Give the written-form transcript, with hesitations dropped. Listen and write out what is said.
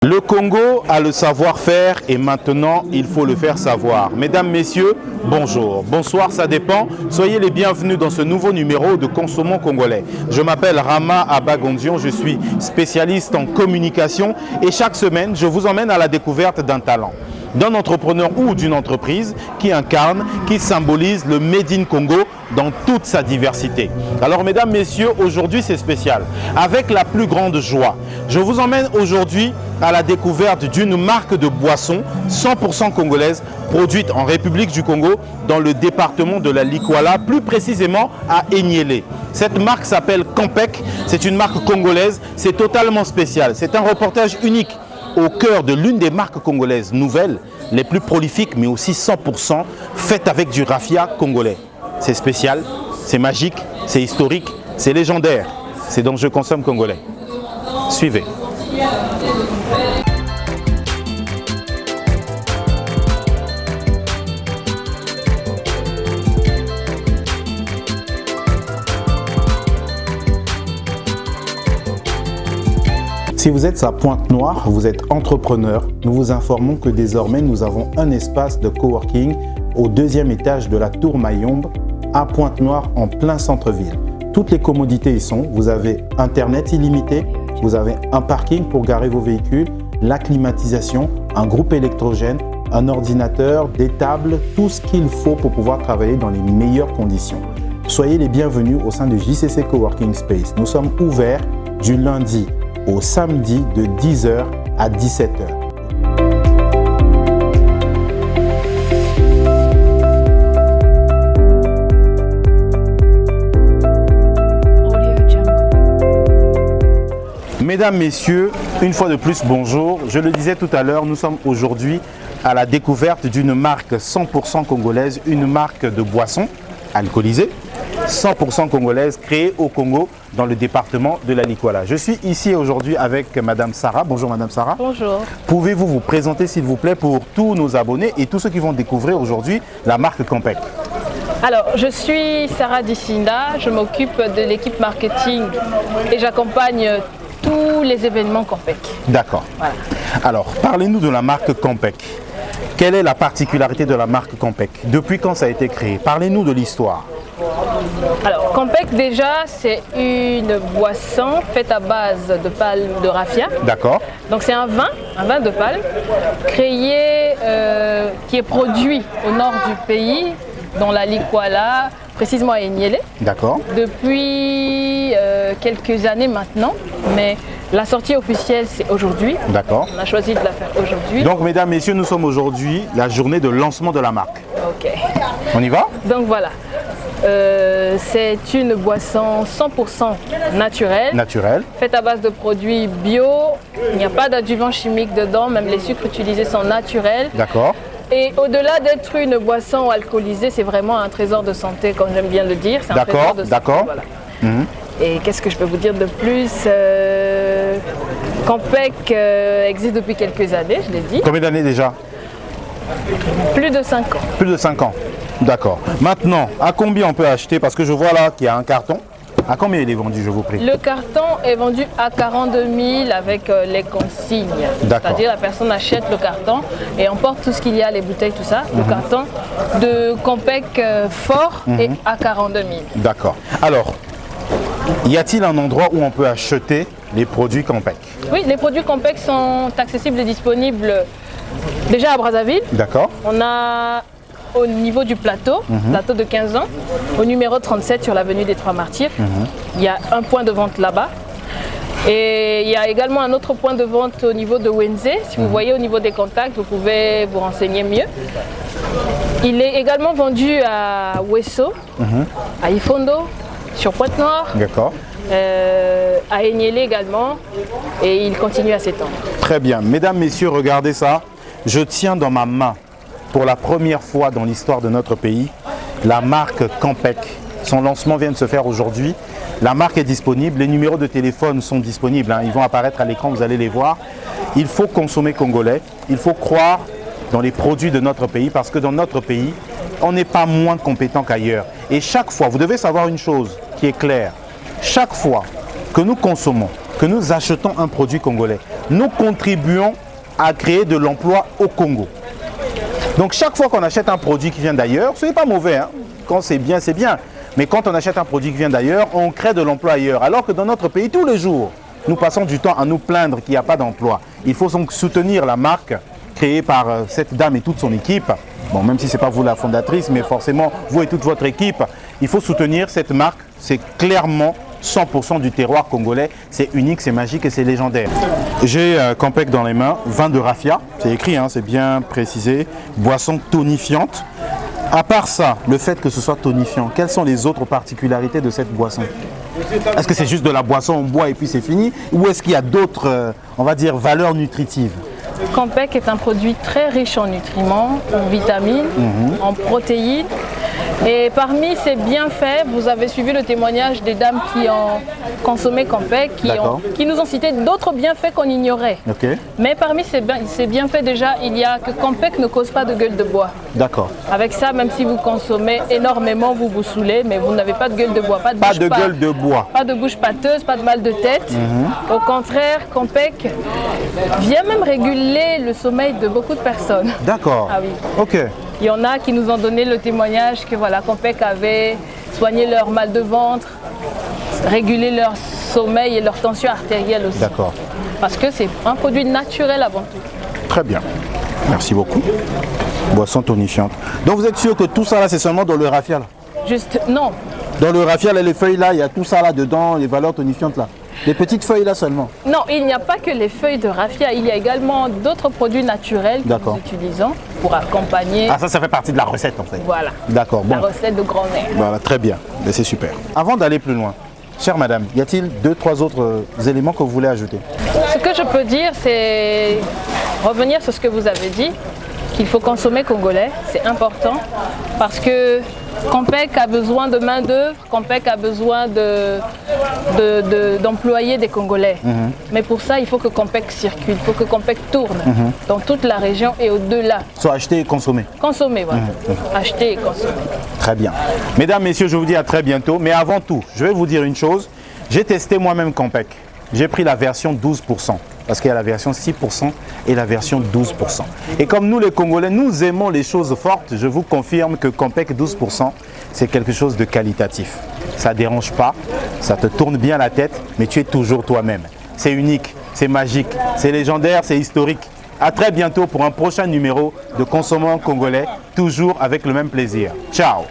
Le Congo a le savoir-faire et maintenant il faut le faire savoir. Mesdames, messieurs, bonjour, bonsoir, ça dépend. Soyez les bienvenus dans ce nouveau numéro de Consommons Congolais. Je m'appelle Rama Abagondion, je suis spécialiste en communication et chaque semaine je vous emmène à la découverte d'un talent, d'un entrepreneur ou d'une entreprise qui incarne, qui symbolise le Made in Congo dans toute sa diversité. Alors mesdames, messieurs, aujourd'hui c'est spécial. Avec la plus grande joie, je vous emmène aujourd'hui à la découverte d'une marque de boisson 100% congolaise produite en République du Congo dans le département de la Likwala, plus précisément à Enyélé. Cette marque s'appelle Campec, c'est une marque congolaise, c'est totalement spécial. C'est un reportage unique au cœur de l'une des marques congolaises nouvelles, les plus prolifiques, mais aussi 100% faites avec du raffia congolais. C'est spécial, c'est magique, c'est historique, c'est légendaire. C'est donc Je consomme congolais. Suivez. Si vous êtes à Pointe-Noire, vous êtes entrepreneur, nous vous informons que désormais nous avons un espace de coworking au deuxième étage de la Tour Mayombe à Pointe-Noire en plein centre-ville. Toutes les commodités y sont, vous avez Internet illimité, vous avez un parking pour garer vos véhicules, la climatisation, un groupe électrogène, un ordinateur, des tables, tout ce qu'il faut pour pouvoir travailler dans les meilleures conditions. Soyez les bienvenus au sein du JCC Coworking Space. Nous sommes ouverts du lundi au samedi de 10h à 17h. Mesdames, messieurs, une fois de plus, bonjour. Je le disais tout à l'heure, nous sommes aujourd'hui à la découverte d'une marque 100% congolaise, une marque de boissons alcoolisées, 100% congolaise, créée au Congo dans le département de la Likwala. Je suis ici aujourd'hui avec Madame Sarah. Bonjour Madame Sarah. Bonjour. Pouvez-vous vous présenter s'il vous plaît pour tous nos abonnés et tous ceux qui vont découvrir aujourd'hui la marque Campec? Alors, je suis Sarah Dissinda, je m'occupe de l'équipe marketing et j'accompagne tous les événements Campec. D'accord. Voilà. Alors, parlez-nous de la marque Campec. Quelle est la particularité de la marque Campec? Depuis quand ça a été créé? Parlez-nous de l'histoire. Alors, Campec déjà, c'est une boisson faite à base de palme de raffia. D'accord. Donc c'est un vin de palme, créé, qui est produit au nord du pays, dans la Likwala, précisément à Enyélé. D'accord. Depuis quelques années maintenant, mais la sortie officielle c'est aujourd'hui. D'accord. On a choisi de la faire aujourd'hui. Donc mesdames, messieurs, nous sommes aujourd'hui la journée de lancement de la marque. Ok. On y va? Donc voilà. C'est une boisson 100% naturelle. Naturelle. Faite à base de produits bio. Il n'y a pas d'adjuvants chimiques dedans, même les sucres utilisés sont naturels. D'accord. Et au-delà d'être une boisson alcoolisée, c'est vraiment un trésor de santé, comme j'aime bien le dire. D'accord, d'accord. Voilà. Et qu'est-ce que je peux vous dire de plus? Campec existe depuis quelques années, je l'ai dit. Combien d'années déjà? Plus de 5 ans. Plus de 5 ans. D'accord. Maintenant, à combien on peut acheter? Parce que je vois là qu'il y a un carton. À combien il est vendu, je vous prie? Le carton est vendu à 42 000 avec les consignes. C'est-à-dire la personne achète le carton et emporte tout ce qu'il y a, les bouteilles, tout ça. Le carton de Campec fort est à 42 000. D'accord. Alors, y a-t-il un endroit où on peut acheter les produits Campec? Oui, les produits Campec sont accessibles et disponibles déjà à Brazzaville. D'accord. On a au niveau du plateau, plateau de 15 ans, au numéro 37 sur l'avenue des Trois Martyrs. Il y a un point de vente là-bas. Et il y a également un autre point de vente au niveau de Wenze. Si vous voyez au niveau des contacts, vous pouvez vous renseigner mieux. Il est également vendu à Wesso, à Ifondo, sur Pointe-Noire, à Enyélé également, et il continue à s'étendre. Très bien. Mesdames, messieurs, regardez ça. Je tiens dans ma main, pour la première fois dans l'histoire de notre pays, la marque Campec. Son lancement vient de se faire aujourd'hui. La marque est disponible, les numéros de téléphone sont disponibles, ils vont apparaître à l'écran, vous allez les voir. Il faut consommer congolais, il faut croire dans les produits de notre pays parce que dans notre pays, on n'est pas moins compétent qu'ailleurs. Et chaque fois, vous devez savoir une chose qui est claire, chaque fois que nous consommons, que nous achetons un produit congolais, nous contribuons à créer de l'emploi au Congo. Donc chaque fois qu'on achète un produit qui vient d'ailleurs, ce n'est pas mauvais, hein. Quand c'est bien, c'est bien. Mais quand on achète un produit qui vient d'ailleurs, on crée de l'emploi ailleurs. Alors que dans notre pays, tous les jours, nous passons du temps à nous plaindre qu'il n'y a pas d'emploi. Il faut donc soutenir la marque créée par cette dame et toute son équipe. Bon, même si ce n'est pas vous la fondatrice, mais forcément, vous et toute votre équipe, il faut soutenir cette marque. C'est clairement 100% du terroir congolais. C'est unique, c'est magique et c'est légendaire. J'ai Campec dans les mains, vin de raffia. C'est écrit, hein, c'est bien précisé. Boisson tonifiante. À part ça, le fait que ce soit tonifiant, quelles sont les autres particularités de cette boisson? Est-ce que c'est juste de la boisson, on boit et puis c'est fini? Ou est-ce qu'il y a d'autres, on va dire, valeurs nutritives? Campec est un produit très riche en nutriments, en vitamines, en protéines. Et parmi ces bienfaits, vous avez suivi le témoignage des dames qui ont consommé Campec, qui nous ont cité d'autres bienfaits qu'on ignorait. Okay. Mais parmi ces bienfaits déjà, il y a que Campec ne cause pas de gueule de bois. D'accord. Avec ça, même si vous consommez énormément, vous vous saoulez, mais vous n'avez pas de gueule de bois. Pas de gueule de bois. Pas de bouche pâteuse, pas de mal de tête. Au contraire, Campec vient même réguler le sommeil de beaucoup de personnes. D'accord. Ah oui. Ok. Il y en a qui nous ont donné le témoignage que voilà, Campec avait soigné leur mal de ventre, régulé leur sommeil et leur tension artérielle aussi. D'accord. Parce que c'est un produit naturel avant tout. Très bien. Merci beaucoup. Boisson tonifiante. Donc vous êtes sûr que tout ça là, c'est seulement dans le raffia là? Juste, non. Dans le raffia, là, les feuilles là, il y a tout ça là dedans, les valeurs tonifiantes là. Les petites feuilles là seulement? Non, il n'y a pas que les feuilles de raffia, il y a également d'autres produits naturels que nous utilisons pour accompagner. Ah, ça fait partie de la recette en fait. Voilà. D'accord, bon. La recette de grand-mère. Voilà, très bien, c'est super. Avant d'aller plus loin, chère madame, y a-t-il 2-3 autres éléments que vous voulez ajouter? Ce que je peux dire, c'est revenir sur ce que vous avez dit, qu'il faut consommer congolais, c'est important, parce que Campec a besoin de main-d'œuvre, Campec a besoin d'employer des Congolais. Mais pour ça, il faut que Campec circule, il faut que Campec tourne dans toute la région et au-delà. Soit acheter et consommer. Consommer, voilà. Acheter et consommer. Très bien. Mesdames, messieurs, je vous dis à très bientôt. Mais avant tout, je vais vous dire une chose. J'ai testé moi-même Campec. J'ai pris la version 12%. Parce qu'il y a la version 6% et la version 12%. Et comme nous les Congolais, nous aimons les choses fortes, je vous confirme que Campec 12%, c'est quelque chose de qualitatif. Ça ne dérange pas, ça te tourne bien la tête, mais tu es toujours toi-même. C'est unique, c'est magique, c'est légendaire, c'est historique. À très bientôt pour un prochain numéro de Consommons Congolais, toujours avec le même plaisir. Ciao!